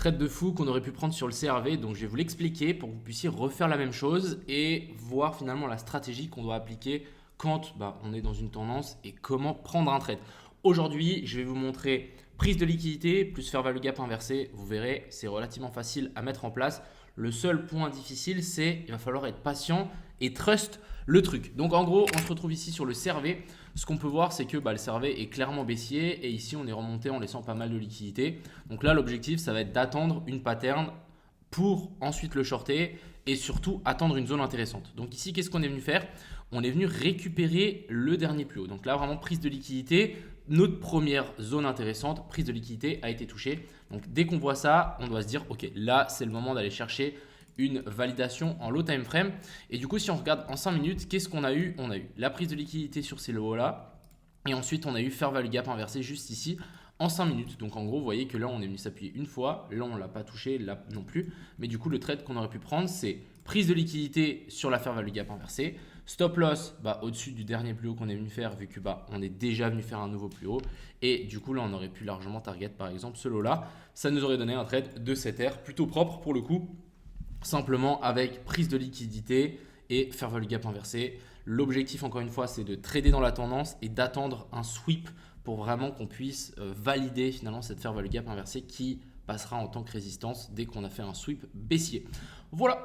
trade de fou qu'on aurait pu prendre sur le CRV. Donc je vais vous l'expliquer pour que vous puissiez refaire la même chose et voir finalement la stratégie qu'on doit appliquer quand on est dans une tendance et comment prendre un trade. Aujourd'hui, je vais vous montrer prise de liquidité plus fair value gap inversé. Vous verrez, c'est relativement facile à mettre en place. Le seul point difficile, c'est qu'il va falloir être patient et trust le truc. Donc en gros, on se retrouve ici sur le CRV. Ce qu'on peut voir, c'est que le CRV est clairement baissier et ici, on est remonté en laissant pas mal de liquidité. Donc là, l'objectif, ça va être d'attendre une pattern pour ensuite le shorter et surtout attendre une zone intéressante. Donc ici, qu'est-ce qu'on est venu faire? On est venu récupérer le dernier plus haut. Donc là, vraiment prise de liquidité. Notre première zone intéressante, prise de liquidité, a été touchée. Donc dès qu'on voit ça, on doit se dire, ok, là, c'est le moment d'aller chercher une validation en low time frame. Et du coup, si on regarde en 5 minutes, qu'est-ce qu'on a eu? On a eu la prise de liquidité sur ces lows-là. Et ensuite, on a eu fair value gap inversé juste ici en 5 minutes. Donc en gros, vous voyez que là, on est venu s'appuyer une fois. Là, on ne l'a pas touché, là non plus. Mais du coup, le trade qu'on aurait pu prendre, c'est prise de liquidité sur la fair value gap inversée. Stop loss au-dessus du dernier plus haut qu'on est venu faire, vu que on est déjà venu faire un nouveau plus haut. Et du coup, là, on aurait pu largement target, par exemple, ce lot-là. Ça nous aurait donné un trade de 7R plutôt propre pour le coup. Simplement avec prise de liquidité et fair value gap inversé. L'objectif, encore une fois, c'est de trader dans la tendance et d'attendre un sweep pour vraiment qu'on puisse valider finalement cette fair value gap inversée qui passera en tant que résistance dès qu'on a fait un sweep baissier. Voilà.